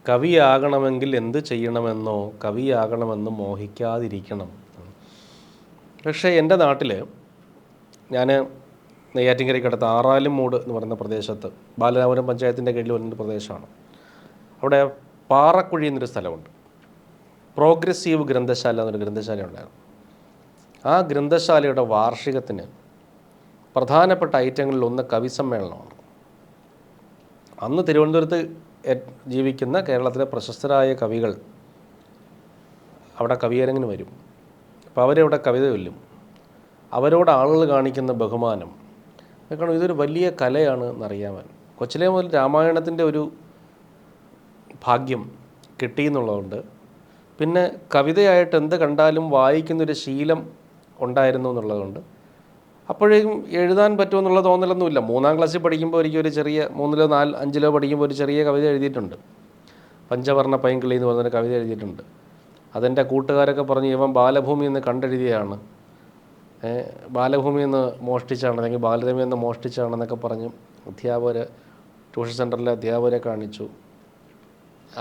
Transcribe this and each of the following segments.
കവിയാകണമെങ്കിൽ എന്ത് ചെയ്യണമെന്നോ കവിയാകണമെന്ന് മോഹിക്കാതിരിക്കണം. പക്ഷേ എൻ്റെ നാട്ടിൽ ഞാൻ നെയ്യാറ്റിൻകരയ്ക്കടുത്ത് ആറാലുംമൂട് എന്ന് പറയുന്ന പ്രദേശത്ത് ബാലരാമപുരം പഞ്ചായത്തിൻ്റെ കീഴിൽ വരുന്ന പ്രദേശമാണ്. അവിടെ പാറക്കുഴി എന്നൊരു സ്ഥലമുണ്ട്. പ്രോഗ്രസീവ് ഗ്രന്ഥശാല എന്നൊരു ഗ്രന്ഥശാല ഉണ്ടായിരുന്നു. ആ ഗ്രന്ഥശാലയുടെ വാർഷികത്തിന് പ്രധാനപ്പെട്ട ഐറ്റങ്ങളിൽ ഒന്ന് കവി സമ്മേളനമാണ്. അന്ന് തിരുവനന്തപുരത്ത് ജീവിക്കുന്ന കേരളത്തിലെ പ്രശസ്തരായ കവികൾ അവിടെ കവിയരങ്ങിന് വരും. അപ്പോൾ അവരവിടെ കവിത ചൊല്ലും. അവരോട് ആളുകൾ കാണിക്കുന്ന ബഹുമാനം കാരണം ഇതൊരു വലിയ കലയാണ് എന്നറിയാൻ കൊച്ചിലെ മുതൽ രാമായണത്തിൻ്റെ ഒരു ഭാഗ്യം കിട്ടിയെന്നുള്ളതുകൊണ്ട് പിന്നെ കവിതയായിട്ട് എന്ത് കണ്ടാലും വായിക്കുന്നൊരു ശീലം ഉണ്ടായിരുന്നു എന്നുള്ളതുകൊണ്ട് അപ്പോഴേക്കും എഴുതാൻ പറ്റുമെന്നുള്ള തോന്നലൊന്നുമില്ല. 3ാം ക്ലാസ്സിൽ പഠിക്കുമ്പോൾ ഒരു ചെറിയ 3ലോ 5ലോ പഠിക്കുമ്പോൾ ഒരു ചെറിയ കവിത എഴുതിയിട്ടുണ്ട്. പഞ്ചവർണ്ണ പൈങ്കിളി എന്ന് പറഞ്ഞൊരു കവിത എഴുതിയിട്ടുണ്ട്. അതെൻ്റെ കൂട്ടുകാരൊക്കെ പറഞ്ഞ് ഇവൻ ബാലഭൂമി എന്ന് കണ്ടെഴുതിയാണ്, ബാലഭൂമി എന്ന് മോഷ്ടിച്ചാണ് അല്ലെങ്കിൽ ബാലരമി എന്ന് മോഷ്ടിച്ചാണെന്നൊക്കെ പറഞ്ഞ് അധ്യാപകർ ട്യൂഷൻ സെൻറ്ററിലെ അധ്യാപകരെ കാണിച്ചു.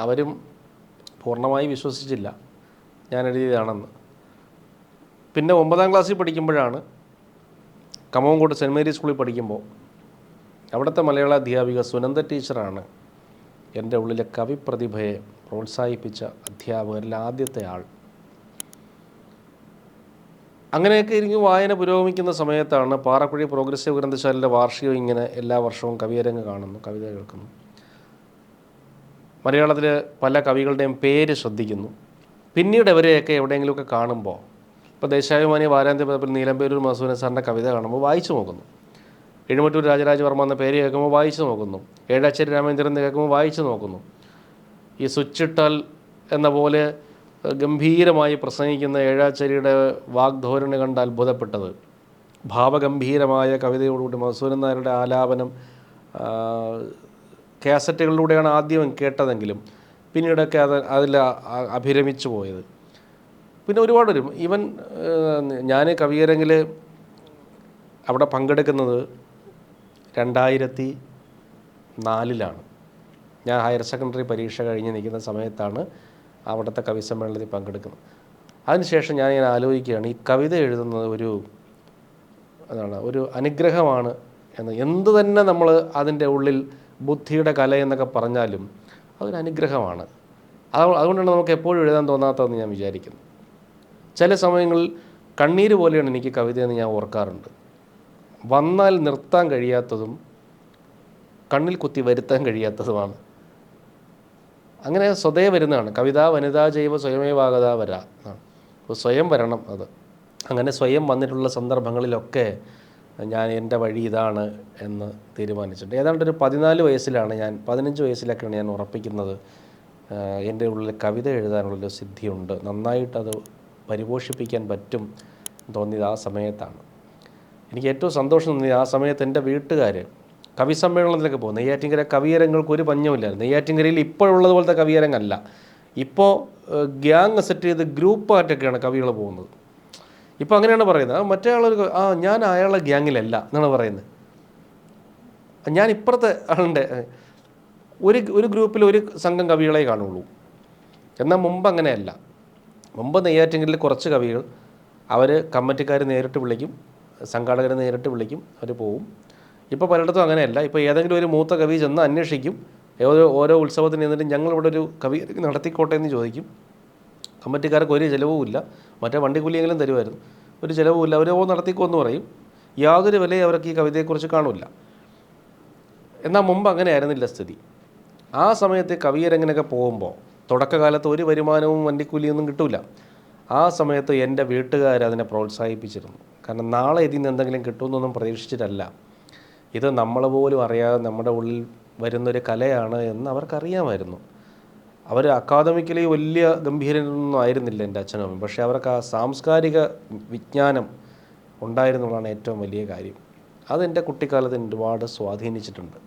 അവരും പൂർണ്ണമായി വിശ്വസിച്ചില്ല ഞാൻ എഴുതിയതാണെന്ന്. പിന്നെ 9ാം ക്ലാസ്സിൽ പഠിക്കുമ്പോഴാണ് കമ്മോങ്കോട്ട് സെൻറ്റ് മേരീസ് സ്കൂളിൽ പഠിക്കുമ്പോൾ അവിടുത്തെ മലയാള അധ്യാപിക സുനന്ദ ടീച്ചറാണ് എൻ്റെ ഉള്ളിലെ കവിപ്രതിഭയെ പ്രോത്സാഹിപ്പിച്ച അധ്യാപകരിൽ ആദ്യത്തെ ആൾ. അങ്ങനെയൊക്കെ ഇരിക്കും വായന പുരോഗമിക്കുന്ന സമയത്താണ് പാറക്കുഴി പ്രോഗ്രസീവ് ഗ്രന്ഥശാലയുടെ വാർഷികം. ഇങ്ങനെ എല്ലാ വർഷവും കവിയരങ്ങ് കാണുന്നു, കവിത കേൾക്കുന്നു. മലയാളത്തിൽ പല കവികളുടെയും പേര് ശ്രദ്ധിക്കുന്നു. പിന്നീട് അവരെയൊക്കെ എവിടെയെങ്കിലുമൊക്കെ കാണുമ്പോൾ ഇപ്പോൾ ദേശാഭിമാനി വാരാന്ത്യപതിപ്പിൽ നീലമ്പേരൂർ മധുസൂദനൻ സാറിൻ്റെ കവിത കാണുമ്പോൾ വായിച്ചു നോക്കുന്നു. എഴുമറ്റൂർ രാജരാജവർമ്മ എന്ന പേര് കേൾക്കുമ്പോൾ വായിച്ചു നോക്കുന്നു. ഏഴാച്ചേരി രാമേന്ദ്രൻ എന്ന് കേൾക്കുമ്പോൾ വായിച്ചു നോക്കുന്നു. ഈ സ്വിച്ചിട്ടാൽ എന്ന പോലെ ഗംഭീരമായി പ്രസംഗിക്കുന്ന ഏഴാച്ചേരിയുടെ വാഗ്ധോരണി കണ്ട് അത്ഭുതപ്പെട്ടത്. ഭാവഗംഭീരമായ കവിതയോടുകൂടി മധുസൂദനൻ നായരുടെ ആലാപനം കാസറ്റുകളിലൂടെയാണ് ആദ്യം കേട്ടതെങ്കിലും പിന്നീടൊക്കെ അതിൽ അഭിരമിച്ചു പോയത്. പിന്നെ ഒരുപാട് വരും. ഈവൻ ഞാൻ കവിയരങ്ങിൽ അവിടെ പങ്കെടുക്കുന്നത് 2004 ഞാൻ ഹയർ സെക്കൻഡറി പരീക്ഷ കഴിഞ്ഞ് നിൽക്കുന്ന സമയത്താണ് അവിടുത്തെ കവി സമ്മേളനത്തിൽ പങ്കെടുക്കുന്നത്. അതിനുശേഷം ഞാൻ ആലോചിക്കുകയാണ്, ഈ കവിത എഴുതുന്നത് ഒരു അനുഗ്രഹമാണ് എന്ന്. എന്ത് തന്നെ നമ്മൾ അതിൻ്റെ ഉള്ളിൽ ബുദ്ധിയുടെ കല എന്നൊക്കെ പറഞ്ഞാലും അതൊരു അനുഗ്രഹമാണ്. അതുകൊണ്ടാണ് നമുക്ക് എപ്പോഴും എഴുതാൻ തോന്നാത്തതെന്ന് ഞാൻ വിചാരിക്കുന്നു. ചില സമയങ്ങളിൽ കണ്ണീര് പോലെയാണ് എനിക്ക് കവിതയെന്ന് ഞാൻ ഓർക്കാറുണ്ട്. വന്നാൽ നിർത്താൻ കഴിയാത്തതും കണ്ണിൽ കുത്തി വരുത്താൻ കഴിയാത്തതുമാണ്. അങ്ങനെ സ്വതേ വരുന്നതാണ്. കവിത വനിതാ ജൈവ സ്വയമേവാഗത വര, അപ്പോൾ സ്വയം വരണം. അത് അങ്ങനെ സ്വയം വന്നിട്ടുള്ള സന്ദർഭങ്ങളിലൊക്കെ ഞാൻ എൻ്റെ വഴി ഇതാണ് എന്ന് തീരുമാനിച്ചിട്ടുണ്ട്. ഏതാണ്ട് ഒരു 14 വയസ്സിലാണ് 15 വയസ്സിലൊക്കെയാണ് ഞാൻ ഉറപ്പിക്കുന്നത് എൻ്റെ ഉള്ളിൽ കവിത എഴുതാനുള്ളൊരു സിദ്ധിയുണ്ട്, നന്നായിട്ടത് പരിപോഷിപ്പിക്കാൻ പറ്റും തോന്നിയത് ആ സമയത്താണ്. എനിക്ക് ഏറ്റവും സന്തോഷം തോന്നിയത് ആ സമയത്ത് എൻ്റെ വീട്ടുകാർ കവി സമ്മേളനത്തിലൊക്കെ പോകും. നെയ്യാറ്റിൻകര കവിയരങ്ങൾക്ക് ഒരു പഞ്ഞവുമില്ലായിരുന്നു. നെയ്യാറ്റിൻകരയിൽ ഇപ്പോഴുള്ളതുപോലത്തെ കവിയരങ്ങല്ല. ഇപ്പോൾ ഗ്യാങ് സെറ്റ് ചെയ്ത് ഗ്രൂപ്പായിട്ടൊക്കെയാണ് കവികൾ പോകുന്നത്. ഇപ്പോൾ അങ്ങനെയാണ് പറയുന്നത്. മറ്റേ ആളൊരു ഞാൻ അയാളെ ഗ്യാങ്ങിലല്ല എന്നാണ് പറയുന്നത്. ഞാൻ ഇപ്പുറത്തെ ആളുടെ ഒരു ഗ്രൂപ്പിൽ ഒരു സംഘം കവികളെ കാണുള്ളൂ. എന്നാൽ മുമ്പ് അങ്ങനെയല്ല. മുമ്പ് നെയ്യാറ്റിൻകരയിൽ കുറച്ച് കവികൾ അവർ കമ്മിറ്റിക്കാർ നേരിട്ട് വിളിക്കും, സംഘാടകർ നേരിട്ട് വിളിക്കും, അവർ പോവും. ഇപ്പോൾ പലയിടത്തും അങ്ങനെയല്ല. ഇപ്പോൾ ഏതെങ്കിലും ഒരു മൂത്ത കവി ചെന്ന് അന്വേഷിക്കും. ഓരോ ഉത്സവത്തിന് എന്നിട്ട് ഞങ്ങളിവിടെ ഒരു കവി നടത്തിക്കോട്ടെ എന്ന് ചോദിക്കും. കമ്മിറ്റിക്കാർക്ക് ഒരു ചിലവുമില്ല, മറ്റേ വണ്ടിക്കൂലിയെങ്കിലും തരുമായിരുന്നു, ഒരു ചിലവുമില്ല, അവർ നടത്തിക്കോന്ന് പറയും. യാതൊരു വിലയും അവർക്ക് ഈ കവിതയെക്കുറിച്ച് കാണില്ല. എന്നാൽ മുമ്പ് അങ്ങനെ ആയിരുന്നില്ല സ്ഥിതി. ആ സമയത്ത് കവിയരങ്ങിനൊക്കെ പോകുമ്പോൾ തുടക്കകാലത്ത് ഒരു വരുമാനവും വണ്ടിക്കൂലിയൊന്നും കിട്ടില്ല. ആ സമയത്ത് എൻ്റെ വീട്ടുകാരതിനെ പ്രോത്സാഹിപ്പിച്ചിരുന്നു. കാരണം നാളെ ഇതിൽ നിന്ന് എന്തെങ്കിലും കിട്ടുമെന്നൊന്നും പ്രതീക്ഷിച്ചിട്ടല്ല, ഇത് നമ്മൾ പോലും അറിയാതെ നമ്മുടെ ഉള്ളിൽ വരുന്നൊരു കലയാണ് എന്ന് അവർക്കറിയാമായിരുന്നു. അവർ അക്കാദമിക്കലി വലിയ ഗംഭീരനൊന്നും ആയിരുന്നില്ല എൻ്റെ അച്ഛനും അമ്മയും. പക്ഷേ അവർക്ക് ആ സാംസ്കാരിക വിജ്ഞാനം ഉണ്ടായിരുന്നുള്ളതാണ് ഏറ്റവും വലിയ കാര്യം. അതെൻ്റെ കുട്ടിക്കാലത്ത് ഒരുപാട് സ്വാധീനിച്ചിട്ടുണ്ട്.